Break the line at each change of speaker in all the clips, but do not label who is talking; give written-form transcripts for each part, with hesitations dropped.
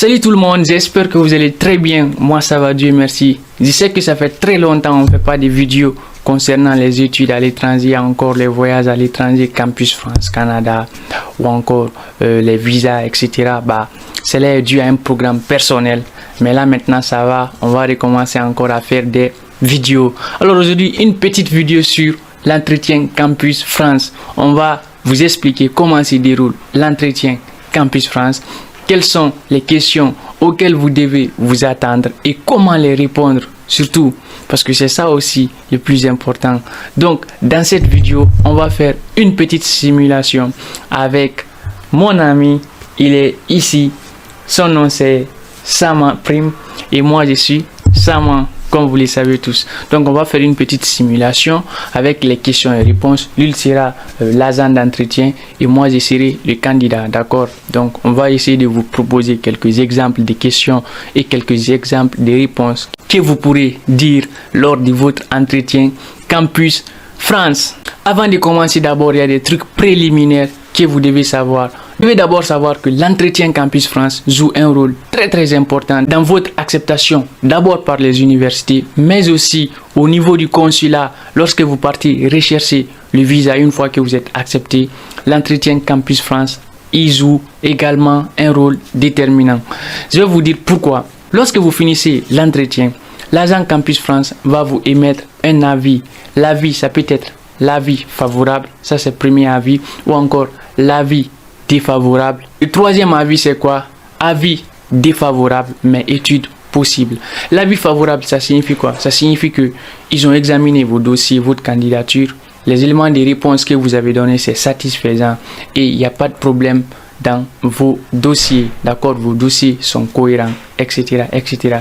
Salut tout le monde, j'espère que vous allez très bien. Moi ça va, Dieu merci. Je sais que ça fait très longtemps qu'on ne fait pas de vidéos concernant les études à l'étranger, encore les voyages à l'étranger, Campus France, Canada ou encore les visas, etc. Cela est dû à un programme personnel. Mais là maintenant ça va, on va recommencer encore à faire des vidéos. Alors aujourd'hui, une petite vidéo sur l'entretien Campus France. On va vous expliquer comment se déroule l'entretien Campus France. Quelles sont les questions auxquelles vous devez vous attendre et comment les répondre, surtout parce que c'est ça aussi le plus important. Donc dans cette vidéo, on va faire une petite simulation avec mon ami. Il est ici, son nom c'est Sama Prime et moi je suis Sama, comme vous le savez tous. Donc on va faire une petite simulation avec les questions et réponses. Lui sera l'agent d'entretien et moi je serai le candidat, d'accord? Donc on va essayer de vous proposer quelques exemples de questions et quelques exemples de réponses que vous pourrez dire lors de votre entretien Campus France. Avant de commencer, d'abord il y a des trucs préliminaires que vous devez savoir. Vous devez d'abord savoir que l'entretien Campus France joue un rôle très important dans votre acceptation, d'abord par les universités, mais aussi au niveau du consulat. Lorsque vous partez rechercher le visa, une fois que vous êtes accepté, l'entretien Campus France, il joue également un rôle déterminant. Je vais vous dire pourquoi. Lorsque vous finissez l'entretien, l'agent Campus France va vous émettre un avis. L'avis, ça peut être l'avis favorable, ça c'est le premier avis, ou encore l'avis défavorable. Le troisième avis c'est quoi? Avis défavorable mais étude possible. L'avis favorable, ça signifie quoi? Ça signifie que ils ont examiné vos dossiers, votre candidature, les éléments de réponse que vous avez donnés c'est satisfaisant et il n'y a pas de problème dans vos dossiers, d'accord? Vos dossiers sont cohérents, etc.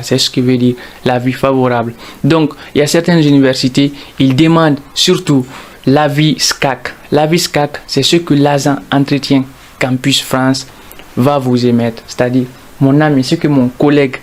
C'est ce que veut dire l'avis favorable. Donc il y a certaines universités, ils demandent surtout l'avis SCAC. L'avis SCAC, c'est ce que l'agent entretien Campus France va vous émettre, c'est-à-dire mon ami, ce que mon collègue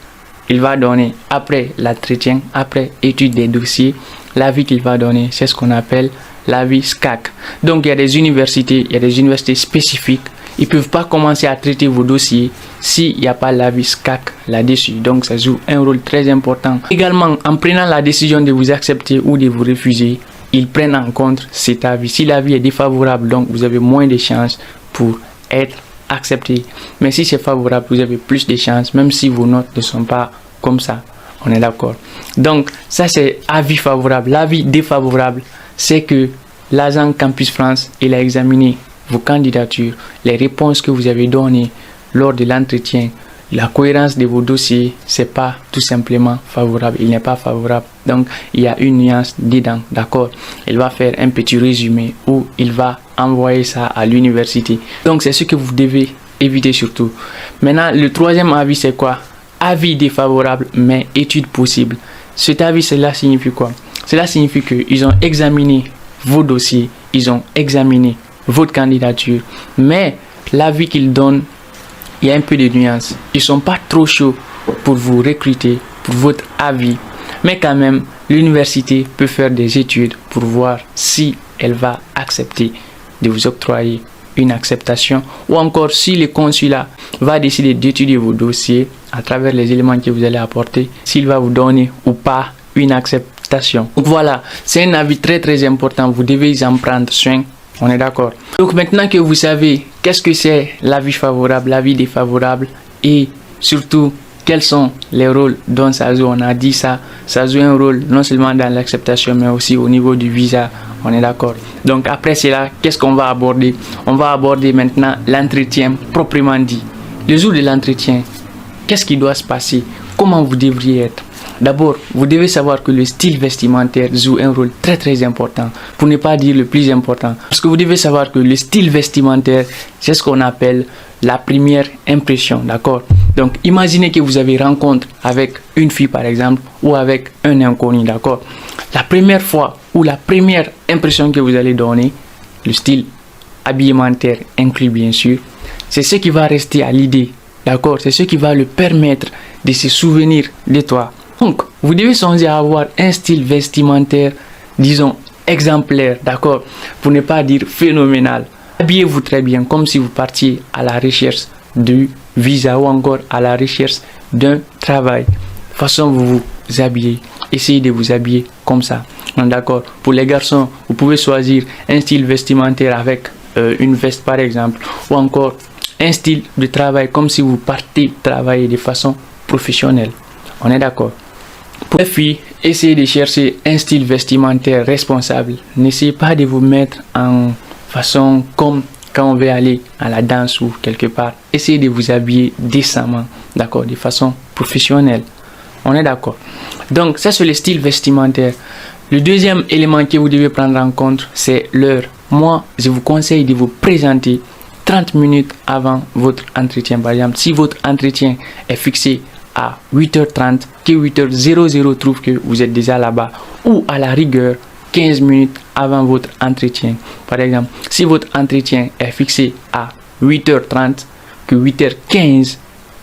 il va donner après l'entretien, après étude des dossiers, l'avis qu'il va donner, c'est ce qu'on appelle l'avis SCAC. Donc il y a des universités spécifiques, ils ne peuvent pas commencer à traiter vos dossiers s'il n'y a pas l'avis SCAC là-dessus. Donc ça joue un rôle très important. Également, en prenant la décision de vous accepter ou de vous refuser, ils prennent en compte cet avis. Si l'avis est défavorable, donc vous avez moins de chances pour être accepté. Mais si c'est favorable, vous avez plus de chances, même si vos notes ne sont pas comme ça. On est d'accord. Donc ça c'est avis favorable. L'avis défavorable, c'est que l'agent Campus France, il a examiné vos candidatures, les réponses que vous avez données lors de l'entretien, la cohérence de vos dossiers, c'est pas tout simplement favorable, il n'est pas favorable. Donc il y a une nuance dedans, d'accord? Il va faire un petit résumé ou il va envoyer ça à l'université. Donc c'est ce que vous devez éviter surtout. Maintenant le troisième avis c'est quoi? Avis défavorable mais étude possible. Cet avis, cela signifie quoi? Cela signifie qu'ils ont examiné vos dossiers, ils ont examiné votre candidature, mais l'avis qu'ils donnent, il y a un peu de nuance. Ils sont pas trop chauds pour vous recruter, pour votre avis. Mais quand même, l'université peut faire des études pour voir si elle va accepter de vous octroyer une acceptation ou encore si le consulat va décider d'étudier vos dossiers à travers les éléments que vous allez apporter, s'il va vous donner ou pas une acceptation. Donc voilà, c'est un avis très important. Vous devez en prendre soin. On est d'accord. Donc maintenant que vous savez qu'est-ce que c'est l'avis favorable, l'avis défavorable et surtout quels sont les rôles dont ça joue, on a dit ça joue un rôle non seulement dans l'acceptation mais aussi au niveau du visa. On est d'accord. Donc après cela, qu'est-ce qu'on va aborder? On va aborder maintenant l'entretien proprement dit. Le jour de l'entretien, qu'est-ce qui doit se passer? Comment vous devriez être? D'abord, vous devez savoir que le style vestimentaire joue un rôle très important, pour ne pas dire le plus important. Parce que vous devez savoir que le style vestimentaire, c'est ce qu'on appelle la première impression, d'accord? Donc, imaginez que vous avez rencontre avec une fille par exemple, ou avec un inconnu, d'accord? La première fois, ou la première impression que vous allez donner, le style habillementaire inclus bien sûr, c'est ce qui va rester à l'idée, d'accord? C'est ce qui va le permettre de se souvenir de toi. Donc, vous devez songer à avoir un style vestimentaire, disons, exemplaire, d'accord? Pour ne pas dire phénoménal. Habillez-vous très bien, comme si vous partiez à la recherche du visa ou encore à la recherche d'un travail. Façon vous vous habillez, essayez de vous habiller comme ça. D'accord. Pour les garçons, vous pouvez choisir un style vestimentaire avec une veste par exemple, ou encore un style de travail comme si vous partez travailler de façon professionnelle. On est d'accord. Pour les filles, essayez de chercher un style vestimentaire responsable. N'essayez pas de vous mettre en façon comme quand on veut aller à la danse ou quelque part. Essayez de vous habiller décemment, d'accord, de façon professionnelle. On est d'accord. Donc, ça c'est le style vestimentaire. Le deuxième élément que vous devez prendre en compte, c'est l'heure. Moi, je vous conseille de vous présenter 30 minutes avant votre entretien. Par exemple, si votre entretien est fixé à 8h30, que 8h00 trouve que vous êtes déjà là-bas, ou à la rigueur, 15 minutes avant votre entretien. Par exemple, si votre entretien est fixé à 8h30, que 8h15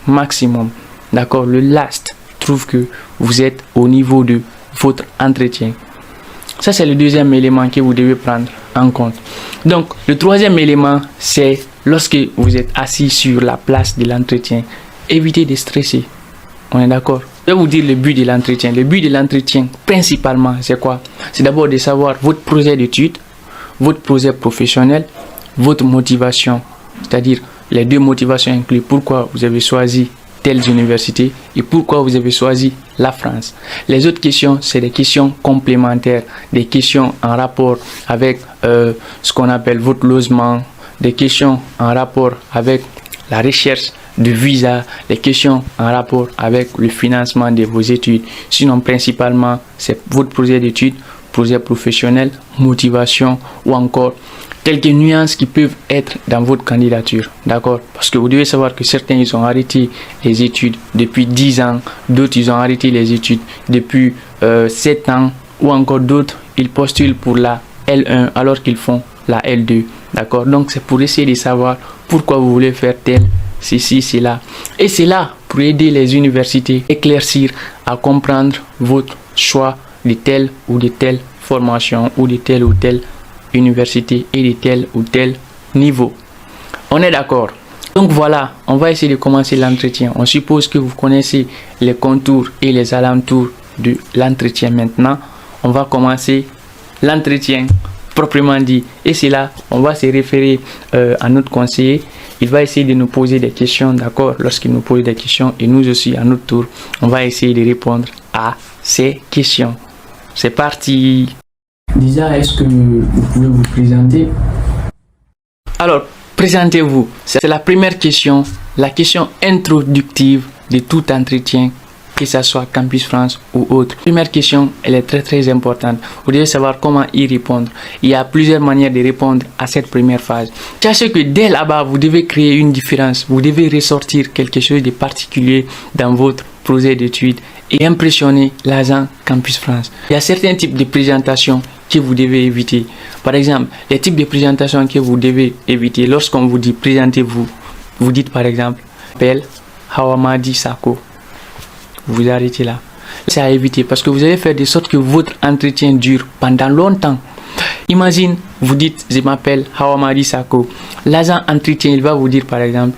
maximum, d'accord, le last trouve que vous êtes au niveau de votre entretien. Ça, c'est le deuxième élément que vous devez prendre en compte. Donc, le troisième élément, c'est lorsque vous êtes assis sur la place de l'entretien, évitez de stresser. On est d'accord? Je vais vous dire le but de l'entretien. Le but de l'entretien, principalement, c'est quoi? C'est d'abord de savoir votre projet d'études, votre projet professionnel, votre motivation. C'est-à-dire, les deux motivations incluent pourquoi vous avez choisi telles universités et pourquoi vous avez choisi la France. Les autres questions, c'est des questions complémentaires, des questions en rapport avec ce qu'on appelle votre logement, des questions en rapport avec la recherche de visa, les questions en rapport avec le financement de vos études. Sinon, principalement, c'est votre projet d'études, projet professionnel, motivation ou encore quelques nuances qui peuvent être dans votre candidature. D'accord? Parce que vous devez savoir que certains, ils ont arrêté les études depuis 10 ans, d'autres, ils ont arrêté les études depuis 7 ans, ou encore d'autres, ils postulent pour la L1 alors qu'ils font la L2. D'accord? Donc, c'est pour essayer de savoir pourquoi vous voulez faire tel, ceci, cela. Et c'est là pour aider les universités à éclaircir, à comprendre votre choix de telle ou de telle formation ou de telle ou telle université et de tel ou tel niveau. On est d'accord? Donc voilà, on va essayer de commencer l'entretien. On suppose que vous connaissez les contours et les alentours de l'entretien. Maintenant, on va commencer l'entretien proprement dit. Et c'est là, on va se référer à notre conseiller. Il va essayer de nous poser des questions, d'accord? Lorsqu'il nous pose des questions, et nous aussi, à notre tour, on va essayer de répondre à ces questions. C'est parti! Déjà, est-ce que vous pouvez vous présenter? Alors, présentez-vous. C'est la première question, la question introductive de tout entretien, que ce soit Campus France ou autre. Première question, elle est très importante. Vous devez savoir comment y répondre. Il y a plusieurs manières de répondre à cette première phase. Sachez que dès là-bas, vous devez créer une différence. Vous devez ressortir quelque chose de particulier dans votre projet d'études et impressionner l'agent Campus France. Il y a certains types de présentations que vous devez éviter. Par exemple, les types de présentations que vous devez éviter lorsqu'on vous dit présentez-vous, vous dites par exemple, appelle Hawamadi Sako. Vous arrêtez là. C'est à éviter parce que vous allez faire de sorte que votre entretien dure pendant longtemps. Imagine, vous dites je m'appelle Hawamadi Sako. L'agent entretien, il va vous dire par exemple,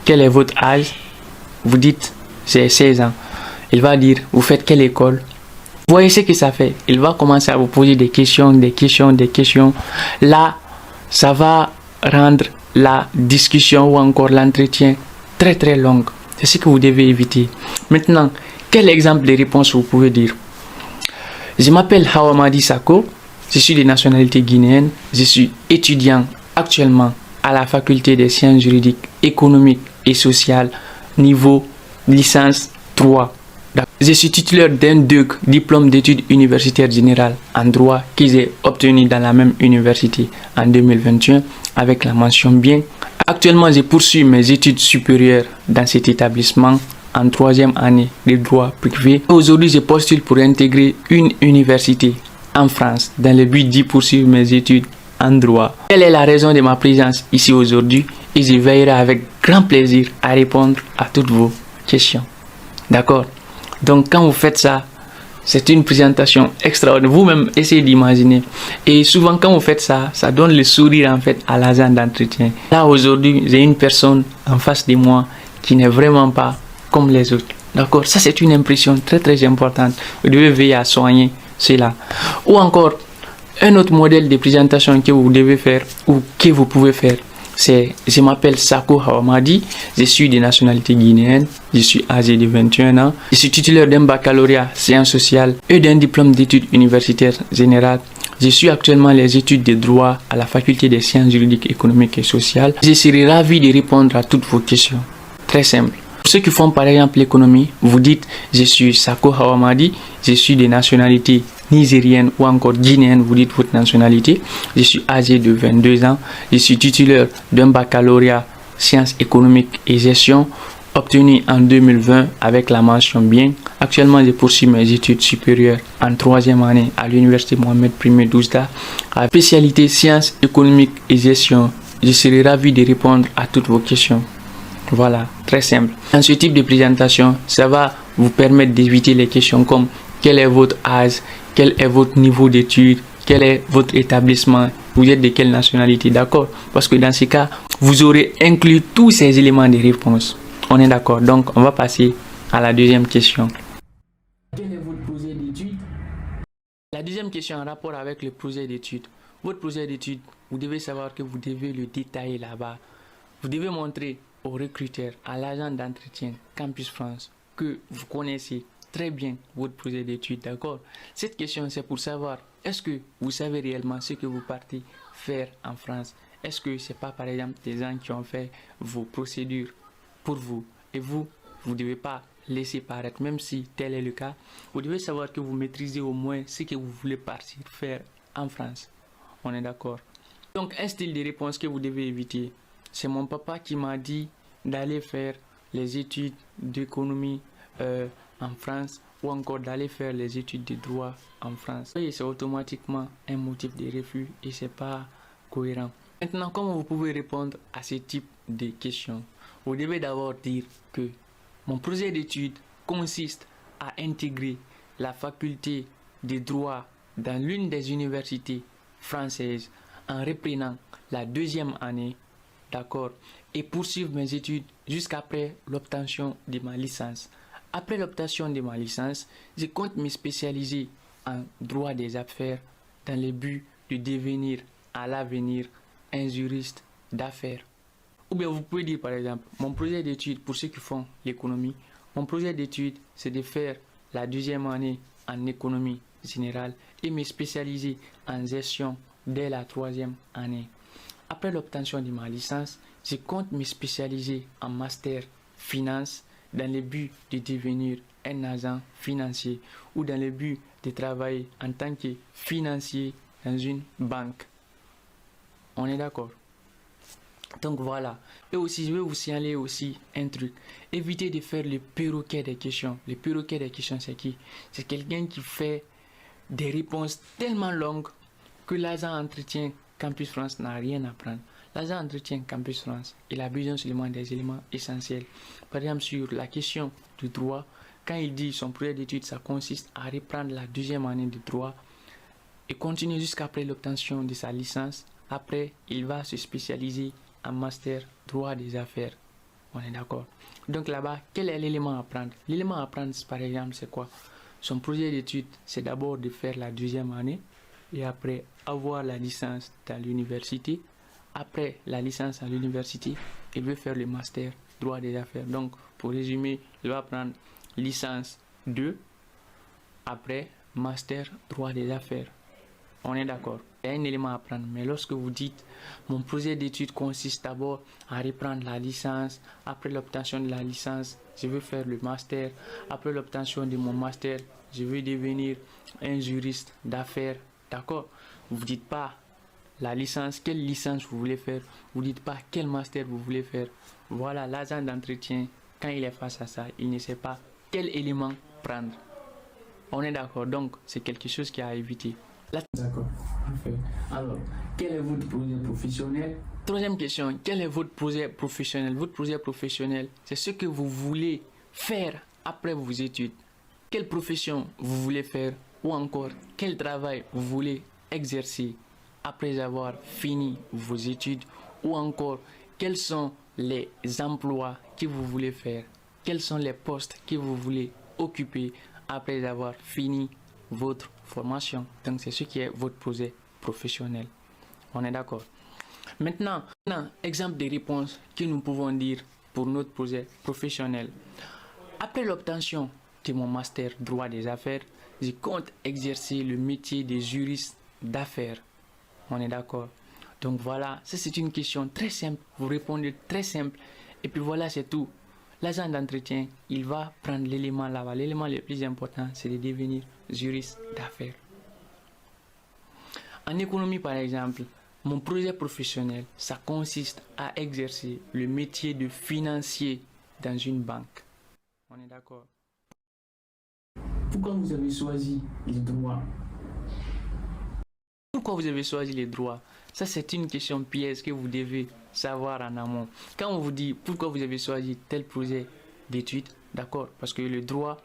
quel est votre âge? Vous dites j'ai 16 ans. Il va dire, vous faites quelle école? Vous voyez ce que ça fait? Il va commencer à vous poser des questions. Là, ça va rendre la discussion ou encore l'entretien très longue. C'est ce que vous devez éviter. Maintenant, quel exemple de réponse vous pouvez dire? Je m'appelle Hawamadi Sako. Je suis de nationalité guinéenne. Je suis étudiant actuellement à la faculté des sciences juridiques, économiques et sociales, niveau licence 3. Je suis titulaire d'un DUG, diplôme d'études universitaires générales en droit, que j'ai obtenu dans la même université en 2021 avec la mention bien. Actuellement, je poursuis mes études supérieures dans cet établissement en 3e année de droit privé. Aujourd'hui, je postule pour intégrer une université en France dans le but d'y poursuivre mes études en droit. Quelle est la raison de ma présence ici aujourd'hui? Et je veillerai avec grand plaisir à répondre à toutes vos questions. D'accord? Donc quand vous faites ça, C'est une présentation extraordinaire. Vous-même, essayez d'imaginer. Et souvent, quand vous faites ça, ça donne le sourire en fait à l'agent d'entretien. Là, aujourd'hui, j'ai une personne en face de moi qui n'est vraiment pas comme les autres. D'accord? Ça, c'est une impression très très importante. Vous devez veiller à soigner cela. Ou encore, un autre modèle de présentation que vous devez faire ou que vous pouvez faire, c'est, je m'appelle Sako Hawamadi, je suis de nationalité guinéenne, je suis âgé de 21 ans, je suis titulaire d'un baccalauréat sciences sociales et d'un diplôme d'études universitaires générales. Je suis actuellement les études de droit à la faculté des sciences juridiques, économiques et sociales. Je serai ravi de répondre à toutes vos questions. Très simple. Pour ceux qui font par exemple l'économie, vous dites je suis Sako Hawamadi, je suis de nationalité nigérienne ou encore guinéenne, vous dites votre nationalité, je suis âgé de 22 ans, je suis titulaire d'un baccalauréat sciences économiques et gestion obtenu en 2020 avec la mention bien. Actuellement, je poursuis mes études supérieures en 3e année à l'université Mohamed I d'Oujda à spécialité sciences économiques et gestion. Je serai ravi de répondre à toutes vos questions. Voilà, très simple. Dans ce type de présentation, ça va vous permettre d'éviter les questions comme quel est votre âge, quel est votre niveau d'études, quel est votre établissement, vous êtes de quelle nationalité, d'accord? Parce que dans ce cas, vous aurez inclus tous ces éléments de réponse. On est d'accord, donc on va passer à la deuxième question. Quel est votre projet d'études? La deuxième question en rapport avec le projet d'études. Votre projet d'études, vous devez savoir que vous devez le détailler là-bas. Vous devez montrer au recruteur, à l'agent d'entretien Campus France, que vous connaissez très bien votre projet d'études, d'accord? Cette question, c'est pour savoir, est-ce que vous savez réellement ce que vous partez faire en France? Est-ce que c'est pas, par exemple, des gens qui ont fait vos procédures pour vous et vous ne devez pas laisser paraître, même si tel est le cas, vous devez savoir que vous maîtrisez au moins ce que vous voulez partir faire en France. On est d'accord? Donc, un style de réponse que vous devez éviter. C'est mon papa qui m'a dit d'aller faire les études d'économie en France ou encore d'aller faire les études de droit en France. Et c'est automatiquement un motif de refus et c'est pas cohérent. Maintenant, comment vous pouvez répondre à ce type de questions? Vous devez d'abord dire que mon projet d'études consiste à intégrer la faculté de droit dans l'une des universités françaises en reprenant la 2e année, d'accord, et poursuivre mes études jusqu'après l'obtention de ma licence. Après l'obtention de ma licence, je compte me spécialiser en droit des affaires dans le but de devenir à l'avenir un juriste d'affaires. Ou bien vous pouvez dire par exemple, mon projet d'études pour ceux qui font l'économie, mon projet d'études c'est de faire la 2e année en économie générale et me spécialiser en gestion dès la 3e année. Après l'obtention de ma licence, je compte me spécialiser en master finance dans le but de devenir un agent financier ou dans le but de travailler en tant que financier dans une banque. On est d'accord? Donc voilà. Et aussi, je vais vous signaler aussi un truc. Évitez de faire le perroquet des questions. Le perroquet des questions, c'est qui? C'est quelqu'un qui fait des réponses tellement longues que l'agent entretien Campus France n'a rien à prendre. L'agent entretien Campus France, il a besoin seulement des éléments essentiels. Par exemple, sur la question du droit, quand il dit son projet d'études, ça consiste à reprendre la 2e année de droit et continuer jusqu'après l'obtention de sa licence. Après, il va se spécialiser en master droit des affaires. On est d'accord? Donc là-bas, quel est l'élément à prendre? L'élément à prendre, par exemple, c'est quoi? Son projet d'études, c'est d'abord de faire la 2e année et après avoir la licence dans l'université. Après la licence à l'université, il veut faire le master droit des affaires. Donc, pour résumer, il va prendre licence 2, après master droit des affaires. On est d'accord? Il y a un élément à prendre. Mais lorsque vous dites, mon projet d'études consiste d'abord à reprendre la licence, après l'obtention de la licence, je veux faire le master, après l'obtention de mon master, je veux devenir un juriste d'affaires. D'accord? Vous ne dites pas la licence, quelle licence vous voulez faire, vous ne dites pas quel master vous voulez faire. Voilà, l'agent d'entretien, quand il est face à ça, il ne sait pas quel élément prendre. On est d'accord, donc c'est quelque chose qui a évité. D'accord, parfait. Alors, quel est votre projet professionnel? Troisième question, quel est votre projet professionnel? Votre projet professionnel, c'est ce que vous voulez faire après vos études. quelle profession vous voulez faire ou encore quel travail vous voulez exercer après avoir fini vos études ou encore quels sont les emplois que vous voulez faire, quels sont les postes que vous voulez occuper après avoir fini votre formation. Donc c'est ce qui est votre projet professionnel. On est d'accord. Maintenant, exemple des réponses que nous pouvons dire pour notre projet professionnel. Après l'obtention de mon master droit des affaires, je compte exercer le métier de juriste d'affaires. On est d'accord. Donc voilà, ça c'est une question très simple. Vous répondez très simple. Et puis voilà, c'est tout. L'agent d'entretien, il va prendre l'élément là-bas. L'élément le plus important, c'est de devenir juriste d'affaires. En économie, par exemple, mon projet professionnel, ça consiste à exercer le métier de financier dans une banque. On est d'accord. Pourquoi vous avez choisi les droits? Pourquoi vous avez choisi les droits? Ça, c'est une question piège que vous devez savoir en amont. Quand on vous dit pourquoi vous avez choisi tel projet d'études, d'accord, parce que le droit,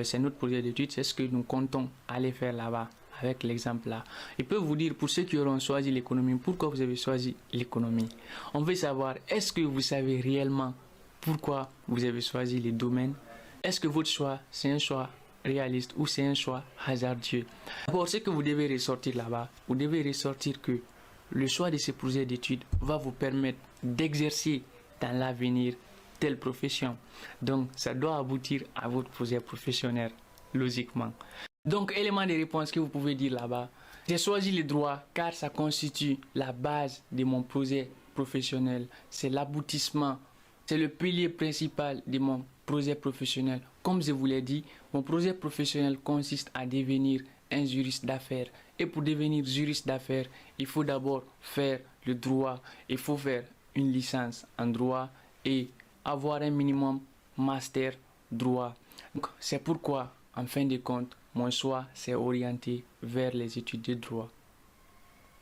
c'est notre projet d'études, c'est ce que nous comptons aller faire là-bas, avec l'exemple là. Il peut vous dire, pour ceux qui auront choisi l'économie, pourquoi vous avez choisi l'économie. On veut savoir, est-ce que vous savez réellement pourquoi vous avez choisi les domaines? Est-ce que votre choix, c'est un choix réaliste ou c'est un choix hasardeux? D'abord, ce que vous devez ressortir là-bas, vous devez ressortir que le choix de ce projet d'études va vous permettre d'exercer dans l'avenir telle profession. Donc, ça doit aboutir à votre projet professionnel, logiquement. Donc, élément de réponse que vous pouvez dire là-bas, j'ai choisi le droit car ça constitue la base de mon projet professionnel. C'est l'aboutissement, c'est le pilier principal de mon projet professionnel. Comme je vous l'ai dit, mon projet professionnel consiste à devenir un juriste d'affaires. Et pour devenir juriste d'affaires, il faut d'abord faire le droit. Il faut faire une licence en droit et avoir un minimum master droit. Donc, c'est pourquoi, en fin de compte, mon choix s'est orienté vers les études de droit.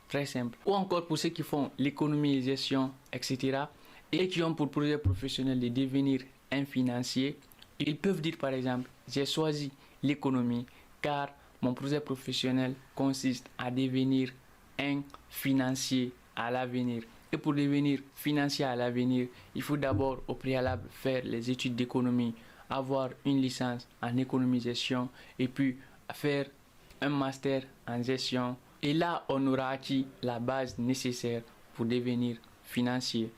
Très simple. Ou encore pour ceux qui font l'économie et gestion, etc. et qui ont pour projet professionnel de devenir un financier, ils peuvent dire par exemple, j'ai choisi l'économie car mon projet professionnel consiste à devenir un financier à l'avenir. Et pour devenir financier à l'avenir, il faut d'abord au préalable faire les études d'économie, avoir une licence en économie-gestion et puis faire un master en gestion. Et là, on aura acquis la base nécessaire pour devenir financier.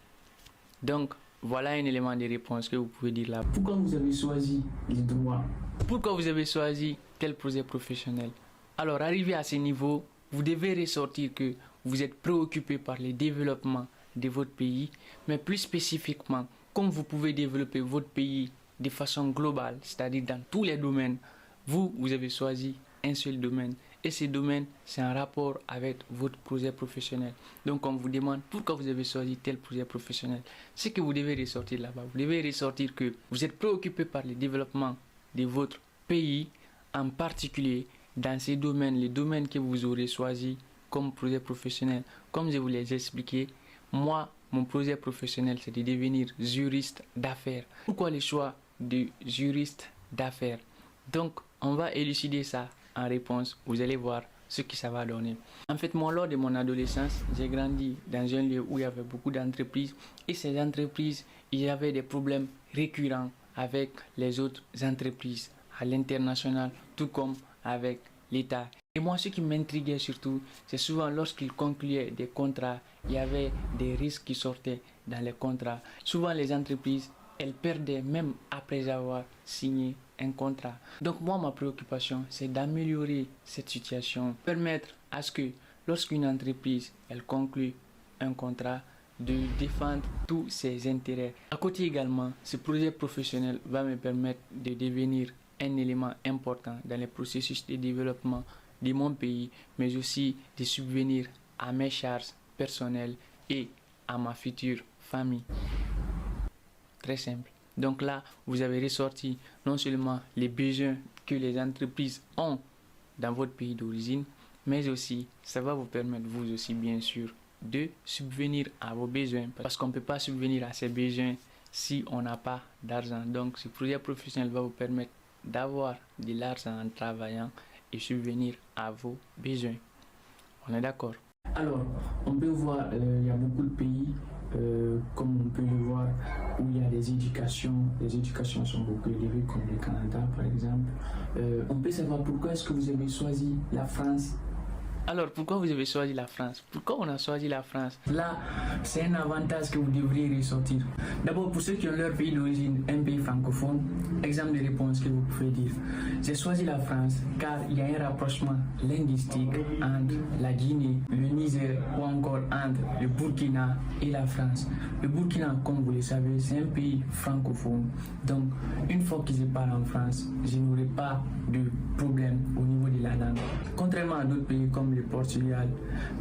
Donc, voilà un élément de réponse que vous pouvez dire là. Pourquoi vous avez choisi les droits? Pourquoi vous avez choisi tel projet professionnel? Alors, arrivé à ce niveau, vous devez ressortir que vous êtes préoccupé par le développement de votre pays, mais plus spécifiquement, comme vous pouvez développer votre pays de façon globale, c'est-à-dire dans tous les domaines, vous avez choisi un seul domaine. Et ce domaine, c'est en rapport avec votre projet professionnel. Donc, on vous demande pourquoi vous avez choisi tel projet professionnel. Ce que vous devez ressortir là-bas, vous devez ressortir que vous êtes préoccupé par le développement de votre pays, en particulier dans ces domaines, les domaines que vous aurez choisis comme projet professionnel. Comme je vous l'ai expliqué, moi, mon projet professionnel, c'est de devenir juriste d'affaires. Pourquoi le choix de juriste d'affaires? Donc, on va élucider ça en réponse. Vous allez voir ce que ça va donner. En fait, moi, lors de mon adolescence, j'ai grandi dans un lieu où il y avait beaucoup d'entreprises. Et ces entreprises, il y avait des problèmes récurrents avec les autres entreprises à l'international, tout comme avec l'État. Et moi, ce qui m'intriguait surtout, c'est souvent lorsqu'ils concluaient des contrats, il y avait des risques qui sortaient dans les contrats. Souvent, les entreprises, elles perdaient même après avoir signé un contrat. Donc moi, ma préoccupation, c'est d'améliorer cette situation, permettre à ce que lorsqu'une entreprise, elle conclut un contrat, de défendre tous ses intérêts. À côté également, ce projet professionnel va me permettre de devenir un élément important dans le processus de développement de mon pays, mais aussi de subvenir à mes charges personnelles et à ma future famille. Très simple. Donc là, vous avez ressorti non seulement les besoins que les entreprises ont dans votre pays d'origine, mais aussi, ça va vous permettre, vous aussi bien sûr, de subvenir à vos besoins. Parce qu'on ne peut pas subvenir à ses besoins si on n'a pas d'argent. Donc, ce projet professionnel va vous permettre d'avoir de l'argent en travaillant et subvenir à vos besoins. On est d'accord? Alors, on peut voir, il y a beaucoup de pays, comme on peut le voir, où il y a les éducations sont beaucoup élevées, comme le Canada par exemple. On peut savoir pourquoi est-ce que vous avez choisi la France. Alors, pourquoi vous avez choisi la France? Pourquoi on a choisi la France? Là, c'est un avantage que vous devriez ressortir. D'abord, pour ceux qui ont leur pays d'origine, un pays francophone, exemple de réponse que vous pouvez dire. J'ai choisi la France car il y a un rapprochement linguistique entre la Guinée, le Niger ou encore entre le Burkina et la France. Le Burkina, comme vous le savez, c'est un pays francophone. Donc, une fois que je pars en France, je n'aurai pas de problème au niveau de la langue. Contrairement à d'autres pays comme le Portugal,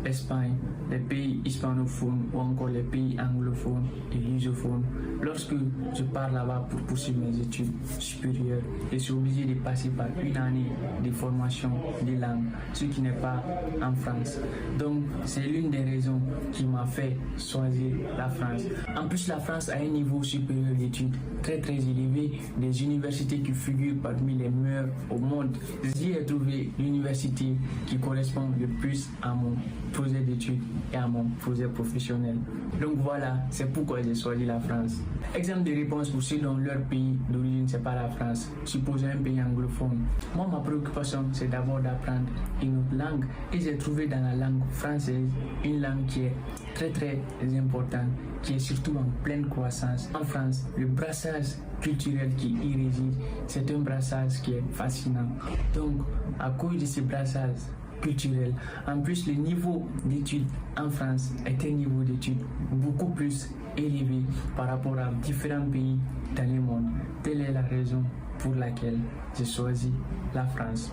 l'Espagne, les pays hispanophones ou encore les pays anglophones et lusophones, lorsque je pars là-bas pour poursuivre mes études supérieures, je suis obligé de passer par une année de formation de langue, ce qui n'est pas en France. Donc, c'est l'une des raisons qui m'a fait choisir la France. En plus, la France a un niveau supérieur d'études très élevé, des universités qui figurent parmi les meilleures au monde. J'y ai trouvé l'université qui correspond le plus à mon projet d'études et à mon projet professionnel. Donc voilà, c'est pourquoi j'ai choisi la France. Exemple de réponse pour ceux dont leur pays d'origine c'est pas la France, supposons un pays anglophone. Moi, ma préoccupation c'est d'abord d'apprendre une autre langue et j'ai trouvé dans la langue française une langue qui est très importante, qui est surtout en pleine croissance. En France, le brassage culturel qui y réside, c'est un brassage qui est fascinant. Donc, à cause de ce brassage culturel, en plus le niveau d'études en France est un niveau d'études beaucoup plus élevé par rapport à différents pays dans le monde. Telle est la raison pour laquelle j'ai choisi la France.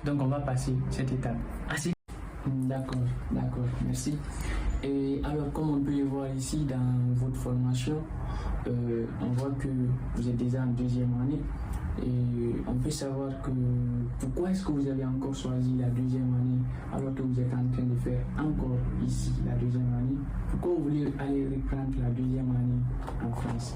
Donc on va passer cette étape. D'accord, merci. Et alors, comme on peut le voir ici dans votre formation, on voit que vous êtes déjà en deuxième année et on peut savoir que pourquoi est-ce que vous avez encore choisi la deuxième année alors que vous êtes en train de faire encore ici la deuxième année. Pourquoi vous voulez aller reprendre la deuxième année en France?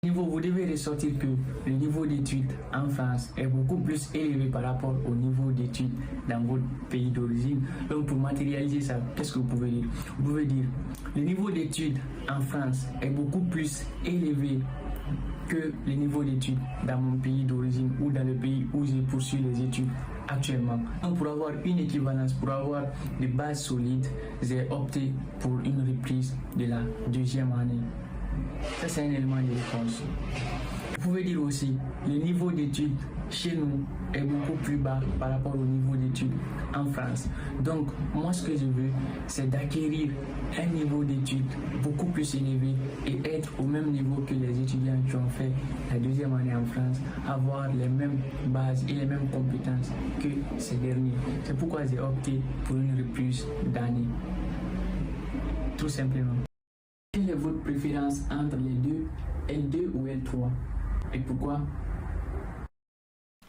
Vous devez ressortir que le niveau d'études en France est beaucoup plus élevé par rapport au niveau d'études dans votre pays d'origine. Donc pour matérialiser ça, qu'est-ce que vous pouvez dire? Vous pouvez dire le niveau d'études en France est beaucoup plus élevé que le niveau d'études dans mon pays d'origine ou dans le pays où je poursuis les études actuellement. Donc pour avoir une équivalence, pour avoir des bases solides, j'ai opté pour une reprise de la deuxième année. Ça, c'est un élément de réponse. Vous pouvez dire aussi, le niveau d'études chez nous est beaucoup plus bas par rapport au niveau d'études en France. Donc, moi, ce que je veux, c'est d'acquérir un niveau d'études beaucoup plus élevé et être au même niveau que les étudiants qui ont fait la deuxième année en France, avoir les mêmes bases et les mêmes compétences que ces derniers. C'est pourquoi j'ai opté pour une reprise d'année. Tout simplement. Quelle est votre préférence entre les deux, L2 ou L3? Et pourquoi?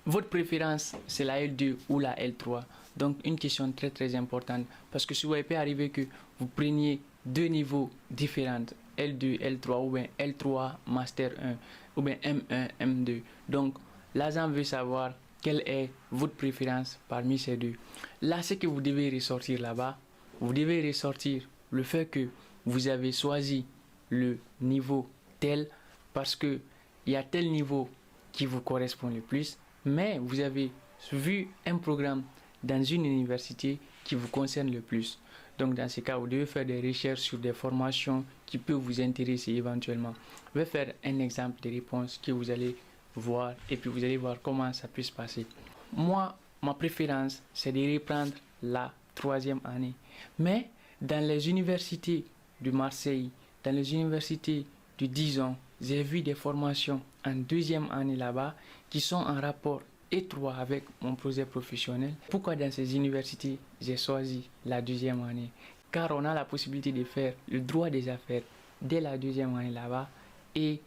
Votre préférence, c'est la L2 ou la L3? Donc, une question très importante. Parce que souvent, il peut arriver que vous preniez deux niveaux différents, L2, L3, ou bien L3, Master 1, ou bien M1, M2. Donc, l'agent veut savoir quelle est votre préférence parmi ces deux. Là, ce que vous devez ressortir là-bas, vous devez ressortir le fait que vous avez choisi le niveau tel parce que il y a tel niveau qui vous correspond le plus, mais vous avez vu un programme dans une université qui vous concerne le plus. Donc dans ce cas, vous devez faire des recherches sur des formations qui peuvent vous intéresser éventuellement. Je vais faire un exemple de réponse que vous allez voir et puis vous allez voir comment ça peut se passer. Moi, ma préférence, c'est de reprendre la troisième année. Mais dans les universités de Marseille, dans les universités de Dijon, j'ai vu des formations en deuxième année là-bas qui sont en rapport étroit avec mon projet professionnel. Pourquoi dans ces universités, j'ai choisi la deuxième année? Car on a la possibilité de faire le droit des affaires dès la deuxième année là-bas et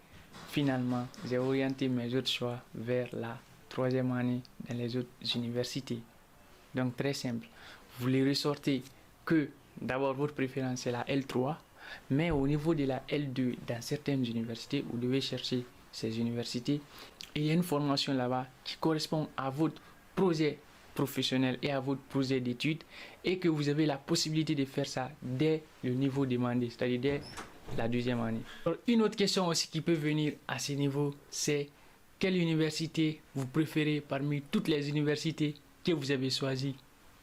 finalement, j'ai orienté mes autres choix vers la troisième année dans les autres universités. Donc très simple, vous les ressortez que d'abord votre préférence c'est la L3, mais au niveau de la L2 dans certaines universités, vous devez chercher ces universités. Et il y a une formation là-bas qui correspond à votre projet professionnel et à votre projet d'études et que vous avez la possibilité de faire ça dès le niveau demandé, c'est-à-dire dès la deuxième année. Alors, une autre question aussi qui peut venir à ce niveau, c'est quelle université vous préférez parmi toutes les universités que vous avez choisies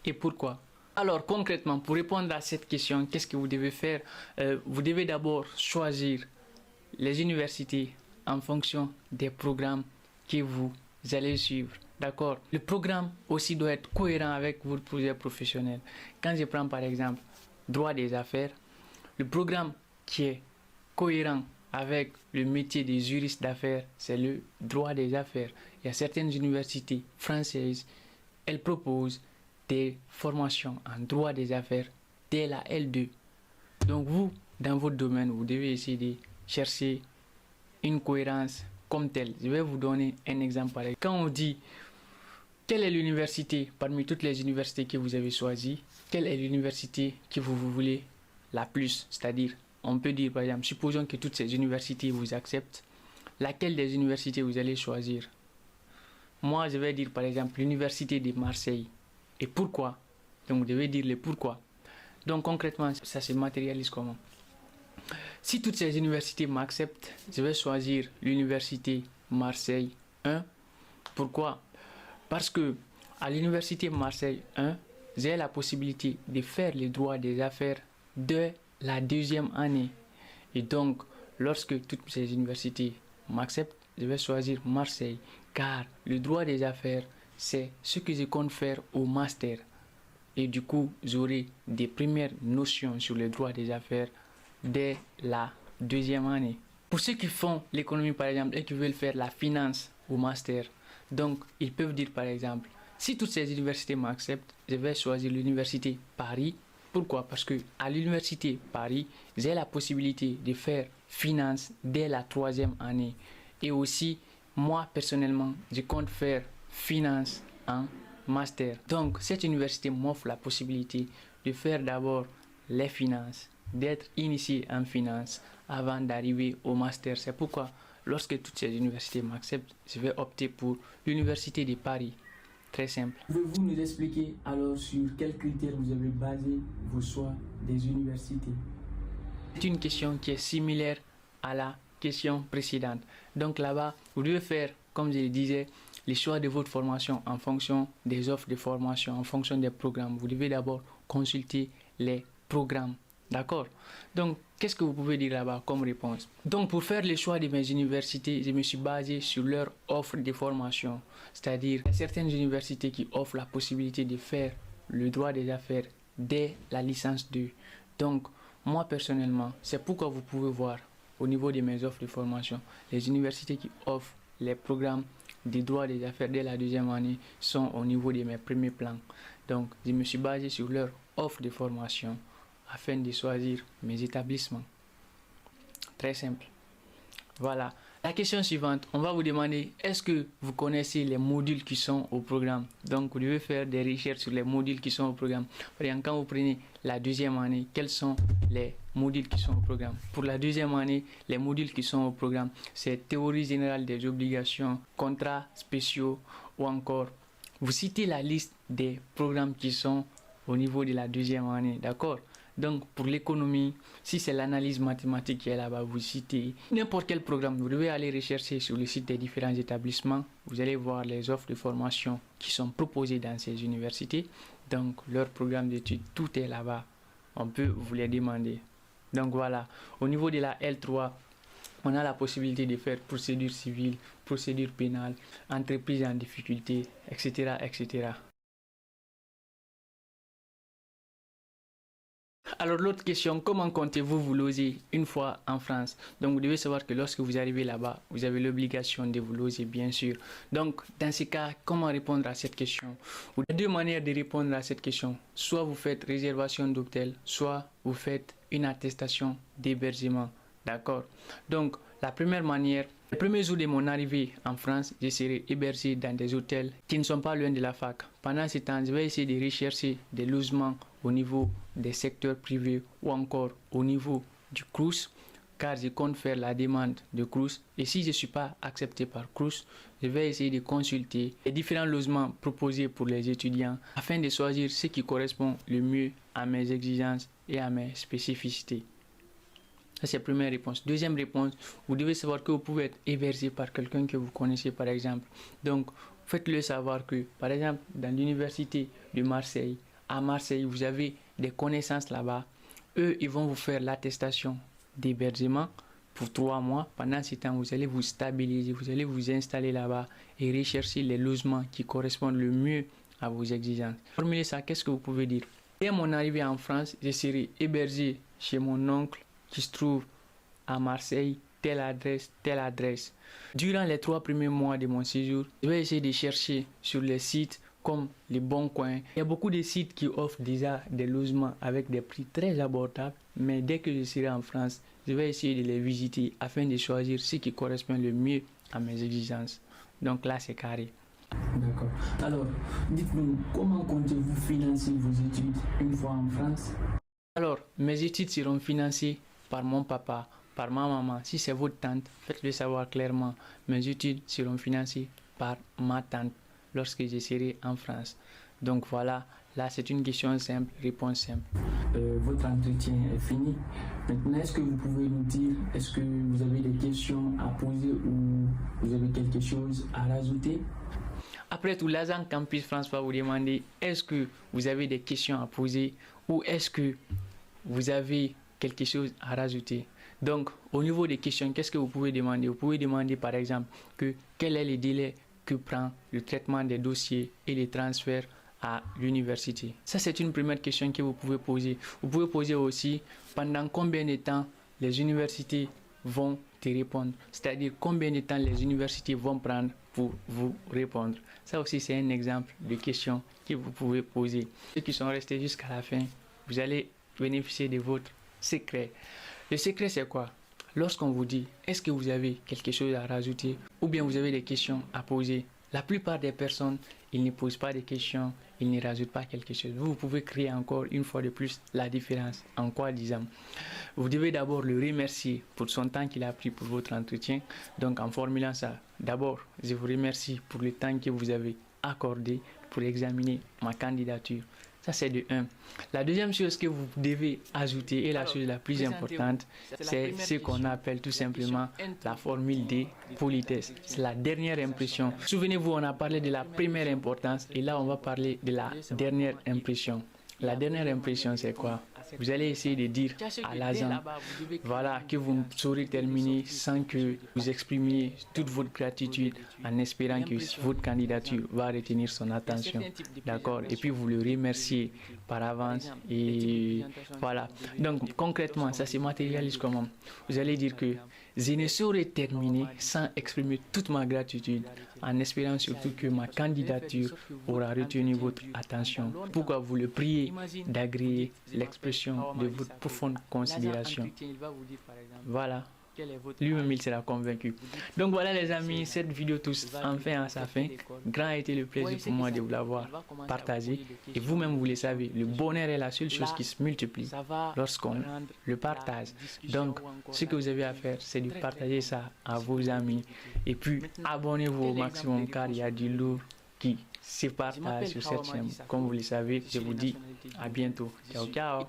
et pourquoi? Alors concrètement, pour répondre à cette question, qu'est-ce que vous devez faire? Vous devez d'abord choisir les universités en fonction des programmes que vous allez suivre. D'accord? Le programme aussi doit être cohérent avec votre projet professionnel. Quand je prends par exemple droit des affaires, le programme qui est cohérent avec le métier des juristes d'affaires, c'est le droit des affaires. Il y a certaines universités françaises, elles proposent des formations en droit des affaires dès la L2. Donc vous, dans votre domaine, vous devez essayer de chercher une cohérence comme telle. Je vais vous donner un exemple. Quand on dit quelle est l'université parmi toutes les universités que vous avez choisies, quelle est l'université que vous voulez la plus, c'est-à-dire on peut dire par exemple, supposons que toutes ces universités vous acceptent, laquelle des universités vous allez choisir? Moi je vais dire par exemple l'université de Marseille. Et pourquoi? Donc vous devez dire le pourquoi. Donc concrètement ça se matérialise comment? Si toutes ces universités m'acceptent, je vais choisir l'université Marseille 1. Pourquoi? Parce que à l'université Marseille 1, j'ai la possibilité de faire les droits des affaires de la deuxième année. Et donc, lorsque toutes ces universités m'acceptent, je vais choisir Marseille. Car le droit des affaires, c'est ce que je compte faire au master. Et du coup, j'aurai des premières notions sur le droit des affaires dès la deuxième année. Pour ceux qui font l'économie par exemple et qui veulent faire la finance au master, donc ils peuvent dire par exemple, si toutes ces universités m'acceptent, je vais choisir l'université Paris. Pourquoi? Parce que à l'université Paris, j'ai la possibilité de faire finance dès la troisième année. Et aussi, moi personnellement, je compte faire finance en master. Donc, cette université m'offre la possibilité de faire d'abord les finances, d'être initié en finance avant d'arriver au master. C'est pourquoi, lorsque toutes ces universités m'acceptent, je vais opter pour l'université de Paris. Très simple. Pouvez-vous nous expliquer alors sur quels critères vous avez basé vos choix des universités? C'est une question qui est similaire à la question précédente. Donc là-bas, vous devez faire, comme je le disais, les choix de votre formation en fonction des offres de formation, en fonction des programmes. Vous devez d'abord consulter les programmes. D'accord? Donc, qu'est-ce que vous pouvez dire là-bas comme réponse? Donc, pour faire le choix de mes universités, je me suis basé sur leur offre de formation. C'est-à-dire, certaines universités qui offrent la possibilité de faire le droit des affaires dès la licence 2. Donc, moi personnellement, c'est pourquoi vous pouvez voir au niveau de mes offres de formation, les universités qui offrent les programmes des droits des affaires dès la deuxième année sont au niveau de mes premiers plans. Donc, je me suis basé sur leur offre de formation afin de choisir mes établissements. Très simple. Voilà. La question suivante, on va vous demander, est-ce que vous connaissez les modules qui sont au programme? Donc, vous devez faire des recherches sur les modules qui sont au programme. Par exemple, quand vous prenez la deuxième année, quels sont les modules qui sont au programme? Pour la deuxième année, les modules qui sont au programme, c'est théorie générale des obligations, contrats spéciaux ou encore, vous citez la liste des programmes qui sont au niveau de la deuxième année, d'accord? Donc, pour l'économie, si c'est l'analyse mathématique qui est là-bas, vous citez n'importe quel programme. Vous devez aller rechercher sur le site des différents établissements. Vous allez voir les offres de formation qui sont proposées dans ces universités. Donc, leur programme d'études, tout est là-bas. On peut vous les demander. Donc, voilà. Au niveau de la L3, on a la possibilité de faire procédure civile, procédure pénale, entreprise en difficulté, etc., etc. Alors l'autre question, comment comptez-vous vous loger une fois en France? Donc vous devez savoir que lorsque vous arrivez là-bas, vous avez l'obligation de vous loger bien sûr. Donc dans ces cas, comment répondre à cette question? Il y a deux manières de répondre à cette question. Soit vous faites réservation d'hôtel, soit vous faites une attestation d'hébergement. D'accord? Donc la première manière, le premier jour de mon arrivée en France, je serai hébergé dans des hôtels qui ne sont pas loin de la fac. Pendant ce temps, je vais essayer de rechercher des logements au niveau des secteurs privés ou encore au niveau du CRUS. car je compte faire la demande de Crous. Et si je ne suis pas accepté par Crous, je vais essayer de consulter les différents logements proposés pour les étudiants afin de choisir ce qui correspond le mieux à mes exigences et à mes spécificités. Ça, c'est la première réponse. Deuxième réponse, vous devez savoir que vous pouvez être hébergé par quelqu'un que vous connaissez, par exemple. Donc, faites-le savoir que, par exemple, dans l'université de Marseille, à Marseille, vous avez des connaissances là-bas. Eux, ils vont vous faire l'attestation d'hébergement pour 3 mois. Pendant ce temps, vous allez vous stabiliser, vous allez vous installer là-bas et rechercher les logements qui correspondent le mieux à vos exigences. Formulez ça, qu'est-ce que vous pouvez dire? Dès mon arrivée en France, je serai hébergé chez mon oncle qui se trouve à Marseille, telle adresse. Durant les 3 premiers mois de mon séjour, je vais essayer de chercher sur les sites comme les bons coins. Il y a beaucoup de sites qui offrent déjà des logements avec des prix très abordables, mais dès que je serai en France, je vais essayer de les visiter afin de choisir ce qui correspond le mieux à mes exigences. Donc là, c'est carré.
D'accord. Alors, dites-nous, comment comptez-vous financer vos études une fois en France?
Alors, mes études seront financées par mon papa, par ma maman. Si c'est votre tante, faites-le savoir clairement. Mes études seront financées par ma tante lorsque je serai en France. Donc voilà, là c'est une question simple, réponse simple.
Votre entretien est fini. Maintenant, est-ce que vous pouvez nous dire, est-ce que vous avez des questions à poser ou vous avez quelque chose à rajouter?
Après tout, l'agent Campus France va vous demander, est-ce que vous avez des questions à poser ou est-ce que vous avez quelque chose à rajouter? Donc, au niveau des questions, qu'est-ce que vous pouvez demander? Vous pouvez demander par exemple quel est le délai que prend le traitement des dossiers et les transferts à l'université. Ça, c'est une première question que vous pouvez poser. Vous pouvez poser aussi pendant combien de temps les universités vont te répondre. C'est-à-dire combien de temps les universités vont prendre pour vous répondre. Ça aussi, c'est un exemple de question que vous pouvez poser. Ceux qui sont restés jusqu'à la fin, vous allez bénéficier de votre secret. Le secret, c'est quoi? Lorsqu'on vous dit, est-ce que vous avez quelque chose à rajouter ou bien vous avez des questions à poser, la plupart des personnes, ils ne posent pas de questions, ils ne rajoutent pas quelque chose. Vous pouvez créer encore une fois de plus la différence. En quoi disant? Vous devez d'abord le remercier pour son temps qu'il a pris pour votre entretien. Donc en formulant ça, d'abord, je vous remercie pour le temps que vous avez accordé pour examiner ma candidature. Ça, c'est de 1. La deuxième chose que vous devez ajouter, et la chose la plus importante, c'est ce qu'on appelle tout simplement la formule de politesse. C'est la dernière impression. Souvenez-vous, on a parlé de la première importance et là, on va parler de la dernière impression. La dernière impression, c'est quoi? Vous allez essayer de dire à l'agent, voilà, que vous saurez terminer sans que vous exprimiez toute votre gratitude en espérant que votre candidature va retenir son attention. D'accord? Et puis vous le remerciez par avance. Et voilà. Donc concrètement, ça se matérialise comment? Vous allez dire que je ne saurais terminer sans exprimer toute ma gratitude en espérant surtout que ma candidature aura retenu votre attention. Pourquoi vous le priez d'agréer l'expression de votre profonde considération. Voilà. Lui-même, il sera convaincu. Donc voilà les amis, cette vidéo touche enfin à sa fin. Grand a été le plaisir pour moi de vous l'avoir partagé. Et vous-même, vous le savez, le bonheur est la seule chose qui se multiplie lorsqu'on le partage. Donc, ce que vous avez à faire, c'est de partager ça à vos amis. Et puis, abonnez-vous au maximum car il y a du lourd qui se partage sur cette chaîne. Comme vous le savez, je vous dis à bientôt. Ciao, ciao.